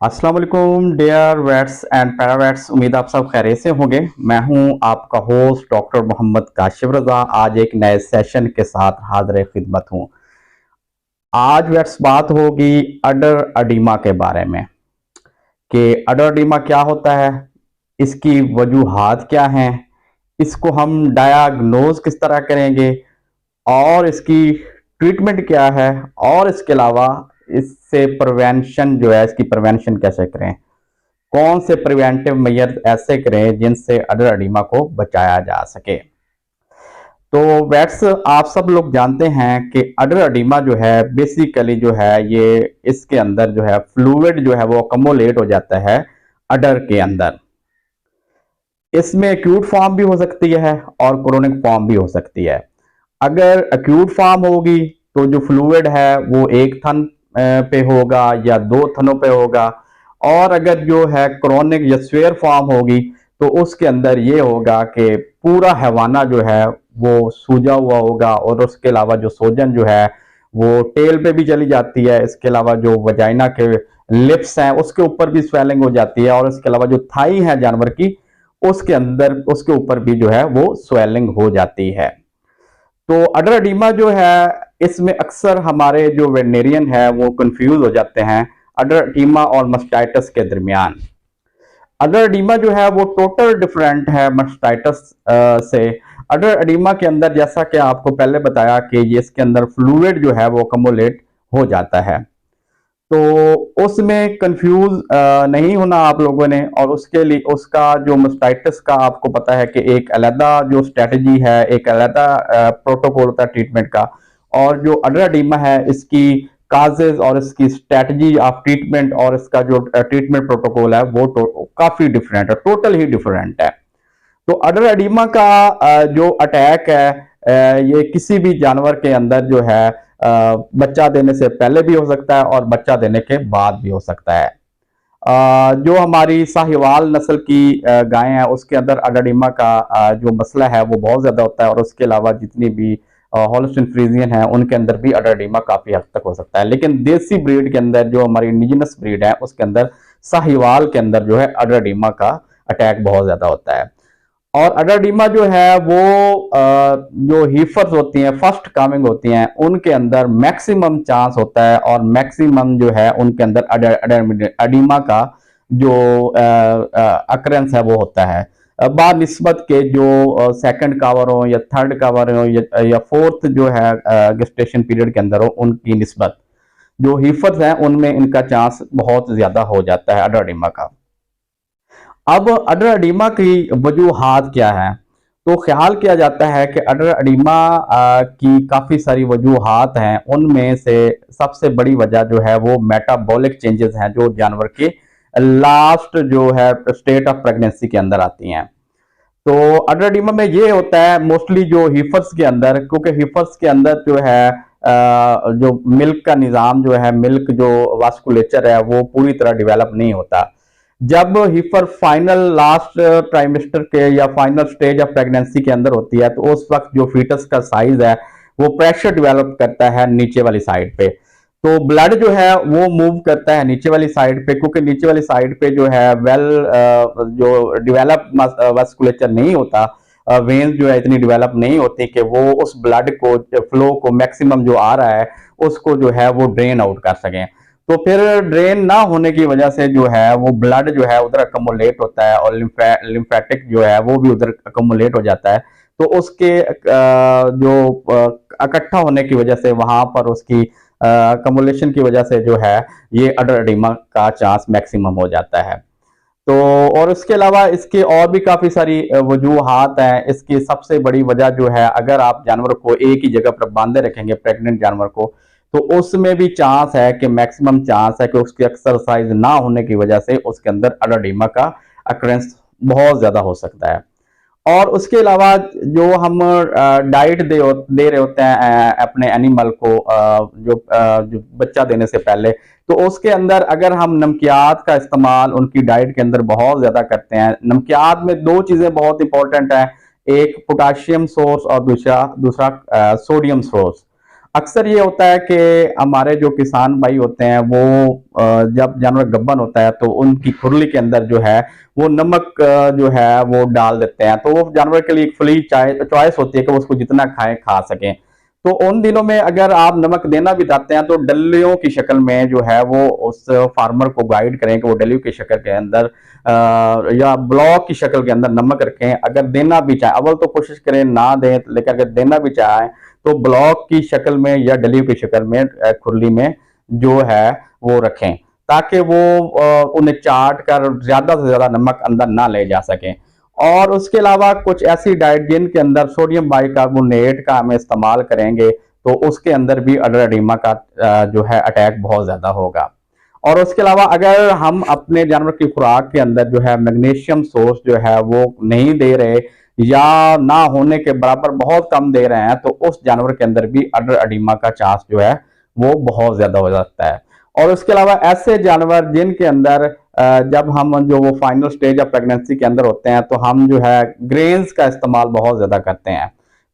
अस्सलाम वालेकुम dear weights and पैरावेट्स। उम्मीद आप सब खैरियत से होंगे। मैं हूं आपका होस्ट डॉक्टर मोहम्मद काशिफ रजा। आज एक नए सेशन के साथ हाजिर खिदमत हूं। आज वेट्स बात होगी अडर अडीमा के बारे में कि अडर अडीमा क्या होता है, इसकी वजूहात क्या हैं, इसको हम डायग्नोज किस तरह करेंगे और इसकी ट्रीटमेंट क्या है, और इसके अलावा इससे प्रिवेंशन जो है, इसकी प्रिवेंशन कैसे करें, कौन से प्रिवेंटिव मेजर ऐसे करें जिनसे अडर अडीमा को बचाया जा सके। तो वैट्स आप सब लोग जानते हैं कि अडर अडीमा जो है बेसिकली जो है ये इसके अंदर जो है फ्लूइड जो है वो अकोमोलेट हो जाता है अडर के अंदर। इसमें एक्यूट फॉर्म भी हो सकती है और क्रोनिक फॉर्म भी हो सकती है। अगर एक्यूट फॉर्म होगी तो जो फ्लूइड है वो एक थन पे होगा या दो थनों पे होगा, और अगर जो है क्रोनिक या स्वेयर फॉर्म होगी तो उसके अंदर ये होगा कि पूरा हैवाना जो है वो सूजा हुआ होगा, और उसके अलावा जो सोजन जो है वो टेल पे भी चली जाती है। इसके अलावा जो वजाइना के लिप्स हैं उसके ऊपर भी स्वेलिंग हो जाती है, और इसके अलावा जो थाई है जानवर की उसके अंदर उसके ऊपर भी जो है वो स्वेलिंग हो जाती है। तो अडर अडीमा जो है इसमें अक्सर हमारे जो वेटनेरियन है वो कंफ्यूज हो जाते हैं अडर अडीमा और मस्टाइटिस के दरमियान। अडर अडीमा जो है वो टोटल डिफरेंट है मस्टाइटिस से। अडर अडीमा के अंदर जैसा कि आपको पहले बताया कि ये इसके अंदर फ्लूइड जो है वो अकोमोलेट हो जाता है, तो उसमें कंफ्यूज नहीं होना आप लोगों ने। और उसके लिए उसका जो मस्टाइटिस का आपको पता है कि एक अलग जो स्ट्रेटजी है, एक अलग प्रोटोकॉल होता है ट्रीटमेंट का। और जो अडर अडीमा है इसकी काजेज और इसकी स्ट्रेटजी ऑफ ट्रीटमेंट और इसका जो ट्रीटमेंट प्रोटोकॉल है वो काफी डिफरेंट है, टोटल ही डिफरेंट है। तो अडर अडीमा का जो अटैक है ये किसी भी जानवर के अंदर जो है बच्चा देने से पहले भी हो सकता है और बच्चा देने के बाद भी हो सकता है। जो हमारी साहिवाल नस्ल की गायें हैं उसके अंदर अडर अडीमा का जो मसला है वो बहुत ज्यादा होता है, और उसके अलावा जितनी भी हॉलस्टीन फ्रीजियन है उनके अंदर भी अडर अडीमा काफी हद तक हो सकता है। लेकिन देसी ब्रीड के अंदर जो हमारी इंडिजिनस ब्रीड है उसके अंदर साहिवाल के अंदर जो है अडर अडीमा का अटैक बहुत ज्यादा होता है। और अडरडीमा जो है वो जो हीफर्स होती हैं, फर्स्ट कामिंग होती हैं, उनके अंदर मैक्सिमम चांस होता है और मैक्सिमम जो है उनके अंदर अडीमा का जो अकरेंस है वो होता है बानिस्बत के जो सेकंड कावर हो या थर्ड कावर हो या फोर्थ जो है गेस्टेशन पीरियड के अंदर हो, उनकी निस्बत जो हीफर्स हैं उनमें इनका चांस बहुत ज्यादा हो जाता है अडरडीमा का। अब अडर अडीमा की वजूहात क्या है, तो ख्याल किया जाता है कि अडर अडीमा की काफ़ी सारी वजूहात हैं। उनमें से सबसे बड़ी वजह जो है वो मेटाबॉलिक चेंजेस हैं जो जानवर के लास्ट जो है स्टेट ऑफ प्रेगनेंसी के अंदर आती हैं। तो अडर अडीमा में ये होता है मोस्टली जो हीफर्स के अंदर, क्योंकि हीफर्स के अंदर जो है जो मिल्क का निज़ाम जो है, मिल्क जो वास्कुलेचर है वो पूरी तरह डेवलप नहीं होता। जब हीफर फाइनल लास्ट ट्राइमेस्टर के या फाइनल स्टेज ऑफ प्रेगनेंसी के अंदर होती है तो उस वक्त जो फीटस का साइज है वो प्रेशर डेवलप करता है नीचे वाली साइड पे। तो ब्लड जो है वो मूव करता है नीचे वाली साइड पे, क्योंकि नीचे वाली साइड पे जो है जो डेवलप वास्कुलेचर नहीं होता, वेन्स जो है इतनी डेवलप नहीं होती कि वो उस ब्लड को फ्लो को मैक्सिमम जो आ रहा है उसको जो है वो ड्रेन आउट कर सकें। तो फिर ड्रेन ना होने की वजह से जो है वो ब्लड जो है उधर अकोमोलेट होता है और लिम्फेटिक जो है वो भी उधर अकोमोलेट हो जाता है। तो उसके जो इकट्ठा होने की वजह से वहां पर उसकी अकोमोलेशन की वजह से जो है ये अडर अडीमा का चांस मैक्सिमम हो जाता है। तो और इसके अलावा इसके और भी काफी सारी वजूहात हैं। इसकी सबसे बड़ी वजह जो है, अगर आप जानवर को एक ही जगह पर बांधे रखेंगे प्रेग्नेंट जानवर को, तो उसमें भी चांस है कि मैक्सिमम चांस है कि उसकी एक्सरसाइज ना होने की वजह से उसके अंदर अडर का अक्रेंस बहुत ज्यादा हो सकता है। और उसके अलावा जो हम डाइट दे रहे होते हैं अपने एनिमल को जो बच्चा देने से पहले, तो उसके अंदर अगर हम नमकियात का इस्तेमाल उनकी डाइट के अंदर बहुत ज्यादा करते हैं। नमकियात में दो चीजें बहुत इंपॉर्टेंट है, एक पोटाशियम सोर्स और दूसरा दूसरा सोडियम सोर्स। अक्सर ये होता है कि हमारे जो किसान भाई होते हैं वो जब जानवर गब्बन होता है तो उनकी खुरली के अंदर जो है वो नमक जो है वो डाल देते हैं, तो वो जानवर के लिए एक फ्री चॉइस होती है कि वो उसको जितना खाए खा सकें। तो उन दिनों में अगर आप नमक देना भी चाहते हैं तो डल्लियों की शक्ल में जो है वो उस फार्मर को गाइड करें कि वो डलियों की शक्ल के अंदर या ब्लॉक की शक्ल के अंदर नमक रखें। अगर देना भी चाहे, अव्वल तो कोशिश करें ना दें, लेकिन अगर देना भी चाहें तो ब्लॉक की शक्ल में या डलियों की शक्ल में खुरली में जो है वो रखें, ताकि वो उन्हें चाट कर ज्यादा से ज्यादा नमक अंदर ना ले जा सके। और उसके अलावा कुछ ऐसी डाइट जिनके अंदर सोडियम बाइकार्बोनेट का हम इस्तेमाल करेंगे तो उसके अंदर भी अडर एडिमा का जो है अटैक बहुत ज्यादा होगा। और उसके अलावा अगर हम अपने जानवर की खुराक के अंदर जो है मैग्नीशियम सोर्स जो है वो नहीं दे रहे या ना होने के बराबर बहुत कम दे रहे हैं तो उस जानवर के अंदर भी अडर एडिमा का चांस जो है वो बहुत ज्यादा हो जाता है। और उसके अलावा ऐसे जानवर जिनके अंदर जब हम जो वो फाइनल स्टेज ऑफ प्रेगनेंसी के अंदर होते हैं तो हम जो है ग्रेन्स का इस्तेमाल बहुत ज्यादा करते हैं।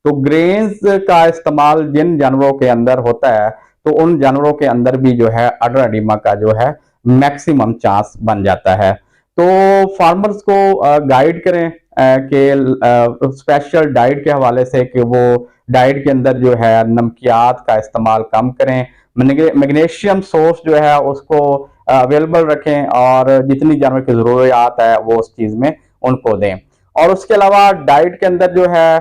तो ग्रेन्स का इस्तेमाल जिन जानवरों के अंदर होता है तो उन जानवरों के अंदर भी जो है अडर एडिमा का जो है मैक्सिमम चांस बन जाता है। तो फार्मर्स को गाइड करें कि स्पेशल डाइट के हवाले से कि वो डाइट के अंदर जो है नमकियात का इस्तेमाल कम करें, मैग्नीशियम सोर्स जो है उसको अवेलेबल रखें और जितनी जानवर की जरूरत है वो उस चीज में उनको दें। और उसके अलावा डाइट के अंदर जो है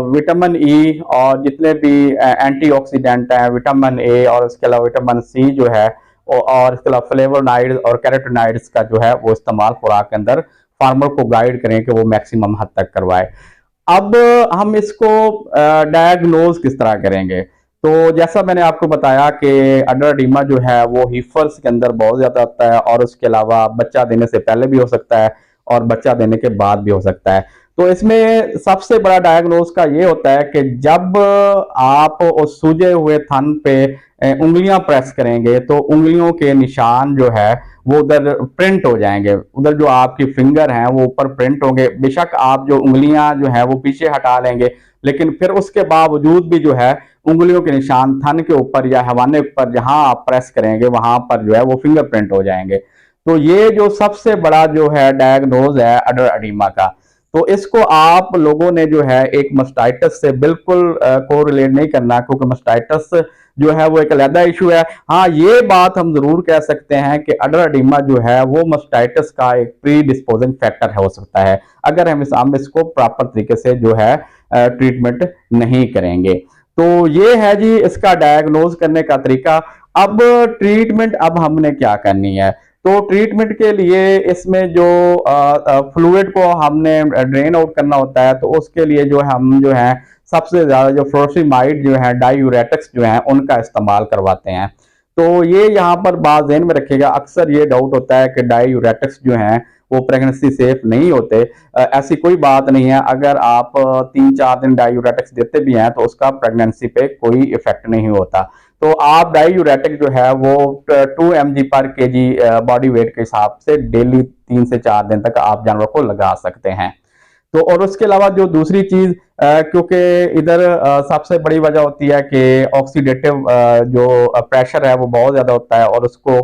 विटामिन ई और जितने भी एंटीऑक्सीडेंट हैं, विटामिन ए और उसके अलावा विटामिन सी जो है और इसके अलावा फ्लेवोनाइड्स और कैरोटीनॉइड्स का जो है वो इस्तेमाल खुराक के अंदर फार्मर को गाइड करें कि वो मैक्सिमम हद तक करवाए। अब हम इसको डायग्नोज किस तरह करेंगे? तो जैसा मैंने आपको बताया कि अडर एडिमा जो है वो हीफर्स के अंदर बहुत ज्यादा होता है और उसके अलावा बच्चा देने से पहले भी हो सकता है और बच्चा देने के बाद भी हो सकता है। तो इसमें सबसे बड़ा डायग्नोज का ये होता है कि जब आप उस सूजे हुए थन पे उंगलियां प्रेस करेंगे तो उंगलियों के निशान जो है वो उधर प्रिंट हो जाएंगे, उधर जो आपकी फिंगर हैं वो ऊपर प्रिंट होंगे। बेशक आप जो उंगलियां जो है वो पीछे हटा लेंगे लेकिन फिर उसके बावजूद भी जो है उंगलियों के निशान थन के ऊपर या हवाने पर जहां आप प्रेस करेंगे वहां पर जो है वो फिंगरप्रिंट हो जाएंगे। तो ये जो सबसे बड़ा जो है डायग्नोज है अडर एडिमा का। तो इसको आप लोगों ने जो है एक मस्टाइटिस से बिल्कुल कोरिलेट नहीं करना, क्योंकि मस्टाइटिस जो है वो एक अलग इशू है। हाँ, ये बात हम जरूर कह सकते हैं कि अडर एडिमा जो है वो मस्टाइटिस का एक प्री डिस्पोजिंग फैक्टर हो सकता है अगर हम इसको प्रॉपर तरीके से जो है ट्रीटमेंट नहीं करेंगे। तो ये है जी इसका डायग्नोज करने का तरीका। अब ट्रीटमेंट अब हमने क्या करनी है? तो ट्रीटमेंट के लिए इसमें जो फ्लूइड को हमने ड्रेन आउट करना होता है तो उसके लिए जो हम जो है सबसे ज्यादा जो फ्लोसिमाइड जो है डायूरेटिक्स जो है उनका इस्तेमाल करवाते हैं। तो ये यहाँ पर बात ज़हन में रखिएगा, अक्सर ये डाउट होता है कि डायूरेटिक्स जो हैं वो प्रेगनेंसी सेफ नहीं होते। ऐसी कोई बात नहीं है। अगर आप 3-4 दिन डायूरेटिक्स देते भी हैं तो उसका प्रेगनेंसी पे कोई इफेक्ट नहीं होता। तो आप डायूरेटिक जो है वो 2 mg पर kg बॉडी वेट के हिसाब से डेली 3 से 4 दिन तक आप जानवर को लगा सकते हैं। तो और उसके अलावा जो दूसरी चीज, क्योंकि इधर सबसे बड़ी वजह होती है कि ऑक्सीडेटिव जो प्रेशर है वो बहुत ज्यादा होता है और उसको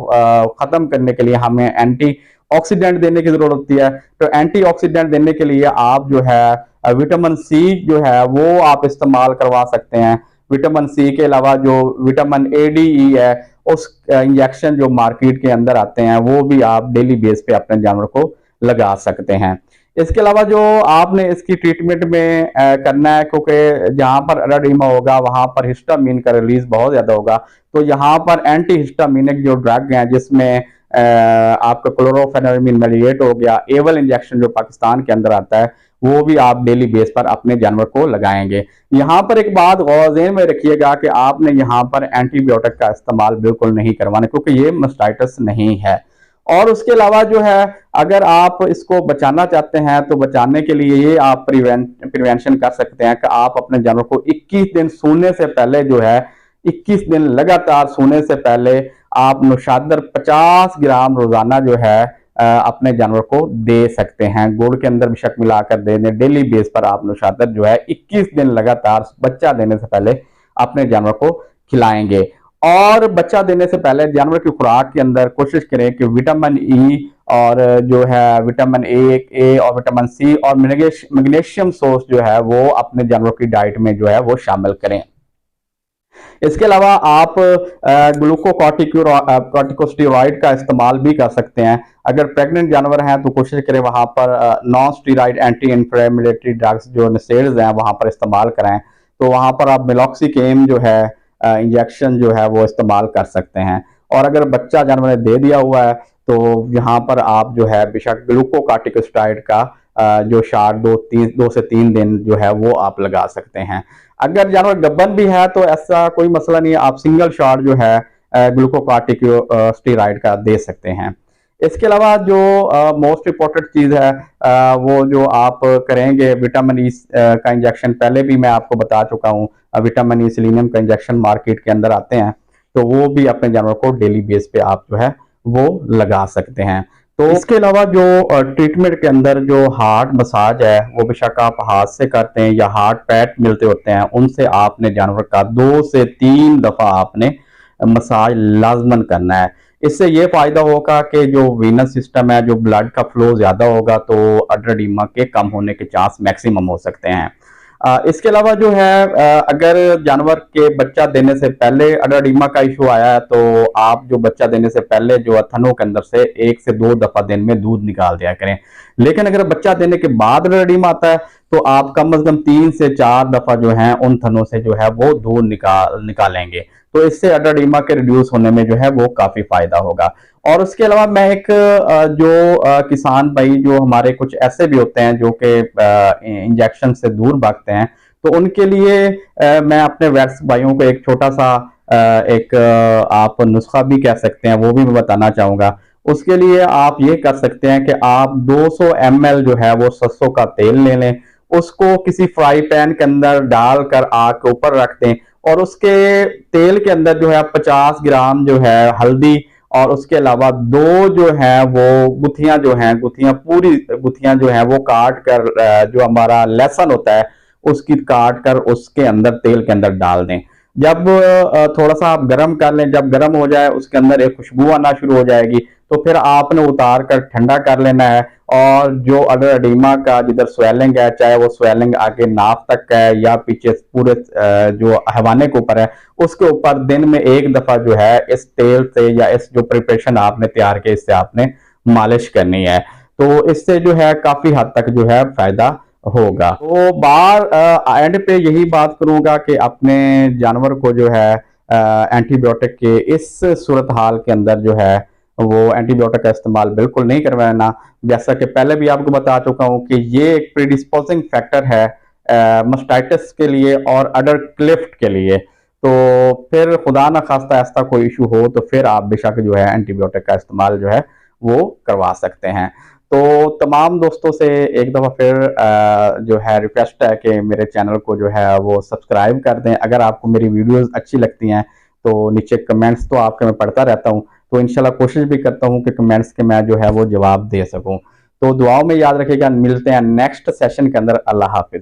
खत्म करने के लिए हमें एंटी ऑक्सीडेंट देने की जरूरत होती है। तो एंटी ऑक्सीडेंट देने के लिए आप जो है विटामिन सी जो है वो आप इस्तेमाल करवा सकते हैं। विटामिन सी के अलावा जो विटामिन ए डी ई है उस इंजेक्शन जो मार्केट के अंदर आते हैं वो भी आप डेली बेस पे अपने जानवर को लगा सकते हैं। इसके अलावा जो आपने इसकी ट्रीटमेंट में करना है, क्योंकि जहां पर एडिमा होगा वहां पर हिस्टामिन का रिलीज बहुत ज्यादा होगा, तो यहाँ पर एंटी हिस्टामिनिक जो ड्रग है जिसमें आपका क्लोरोफेनेरमिन मेलिएट हो गया, एवल इंजेक्शन जो पाकिस्तान के अंदर आता है वो भी आप डेली बेस पर अपने जानवर को लगाएंगे। यहाँ पर एक बात ज़हन में रखिएगा कि आपने यहाँ पर एंटीबायोटिक का इस्तेमाल बिल्कुल नहीं करवाना, क्योंकि ये मास्टाइटिस नहीं है। और उसके अलावा जो है अगर आप इसको बचाना चाहते हैं तो बचाने के लिए ये आप प्रिवेंशन कर सकते हैं कि आप अपने जानवर को 21 दिन सोने से पहले जो है 21 दिन लगातार सोने से पहले आप नुशादर 50 ग्राम रोजाना जो है अपने जानवर को दे सकते हैं। गुड़ के अंदर भी मिलाकर दे दें। डेली बेस पर आप नुशादर जो है 21 दिन लगातार बच्चा देने से पहले अपने जानवर को खिलाएंगे। और बच्चा देने से पहले जानवर की खुराक के अंदर कोशिश करें कि विटामिन ई और जो है विटामिन ए और विटामिन सी और मैग्नीशियम सोर्स जो है वो अपने जानवर की डाइट में जो है वो शामिल करें। इसके अलावा आप ग्लूकोकॉर्टिकोस्टेरॉइड का इस्तेमाल भी कर सकते हैं। अगर प्रेग्नेंट जानवर हैं तो कोशिश करें वहां पर non steroid anti inflammatory drugs जो NSAIDs हैं वहां पर इस्तेमाल करें। तो वहां पर आप मेलॉक्सिकेम जो है इंजेक्शन जो है वो इस्तेमाल कर सकते हैं। और अगर बच्चा जानवर ने दे दिया हुआ है तो यहाँ पर आप जो है बेशक ग्लूकोकॉर्टिकोस्टेरॉइड का जो शाट 2 से 3 दिन जो है वो आप लगा सकते हैं। अगर जानवर गब्बन भी है तो ऐसा कोई मसला नहीं है, आप सिंगल शॉट जो है ग्लूकोकॉर्टिकोस्टेरॉइड का दे सकते हैं। इसके अलावा जो मोस्ट इम्पोर्टेंट चीज है वो जो आप करेंगे विटामिन ई का इंजेक्शन, पहले भी मैं आपको बता चुका हूँ। विटामिन ई सेलेनियम का इंजेक्शन मार्केट के अंदर आते हैं, तो वो भी अपने जानवर को डेली बेस पे आप जो है वो लगा सकते हैं। तो इसके अलावा जो ट्रीटमेंट के अंदर जो हार्ट मसाज है वो बेशक आप हाथ से करते हैं या हार्ट पैड मिलते होते हैं, उनसे आपने जानवर का 2 से 3 दफा आपने मसाज लाजमन करना है। इससे ये फायदा होगा कि जो वीनस सिस्टम है, जो ब्लड का फ्लो ज्यादा होगा तो अड्रेडिमा के कम होने के चांस मैक्सिमम हो सकते हैं। इसके अलावा जो है अगर जानवर के बच्चा देने से पहले अड्रेडिमा का इशू आया है तो आप जो बच्चा देने से पहले जो थनों के अंदर से 1 से 2 दफा दिन में दूध निकाल दिया करें। लेकिन अगर बच्चा देने के बाद अड्रेडिमा आता है तो आप कम से कम 3 से 4 दफा जो है उन थनों से जो है वो दूध निकालेंगे। तो इससे अड्रेडिमा के रिड्यूस होने में जो है वो काफी फायदा होगा। और उसके अलावा मैं एक जो किसान भाई जो हमारे कुछ ऐसे भी होते हैं जो कि इंजेक्शन से दूर भागते हैं, तो उनके लिए मैं अपने वेट्स भाइयों को एक छोटा सा एक आप नुस्खा भी कह सकते हैं, वो भी मैं बताना चाहूंगा। उसके लिए आप ये कर सकते हैं कि आप 200 ml जो है वो सरसों का तेल ले लें, उसको किसी फ्राई पैन के अंदर डालकर आग के ऊपर रख दें और उसके तेल के अंदर जो है 50 ग्राम जो है हल्दी और उसके अलावा 2 जो है वो गुत्थियां जो हैं, पूरी गुत्थियां जो हैं वो काट कर जो हमारा लहसुन होता है उसकी काट कर उसके अंदर तेल के अंदर डाल दें। जब थोड़ा सा आप गर्म कर लें, जब गर्म हो जाए उसके अंदर एक खुशबू आना शुरू हो जाएगी, तो फिर आपने उतार कर ठंडा कर लेना है। और जो अड्रेडिमा का जिधर स्वेलिंग है, चाहे वो स्वेलिंग आगे नाक तक है या पीछे पूरे जो हवाने के ऊपर है, उसके ऊपर दिन में 1 दफा जो है इस तेल से या इस जो प्रिपरेशन आपने तैयार किया इससे आपने मालिश करनी है। तो इससे जो है काफी हद तक जो है फायदा होगा। तो बार एंड पे यही बात करूंगा कि अपने जानवर को जो है एंटीबायोटिक के इस सूरत हाल के अंदर जो है वो एंटीबायोटिक का इस्तेमाल बिल्कुल नहीं करवाना। जैसा कि पहले भी आपको बता चुका हूं कि ये एक प्रीडिस्पोजिंग फैक्टर है मास्टाइटिस के लिए और अडर क्लिफ्ट के लिए। तो फिर खुदा न खास्ता ऐसा कोई इशू हो तो फिर आप बेशक जो है एंटीबायोटिक का इस्तेमाल जो है वो करवा सकते हैं। तो तमाम दोस्तों से एक दफ़ा फिर जो है रिक्वेस्ट है कि मेरे चैनल को जो है वो सब्सक्राइब कर दें। अगर आपको मेरी वीडियोस अच्छी लगती हैं तो नीचे कमेंट्स तो आपके मैं पढ़ता रहता हूं, तो इंशाल्लाह कोशिश भी करता हूं कि कमेंट्स के मैं जो है वो जवाब दे सकूं। तो दुआओं में याद रखिएगा, मिलते हैं नेक्स्ट सेशन के अंदर। अल्लाह हाफिज।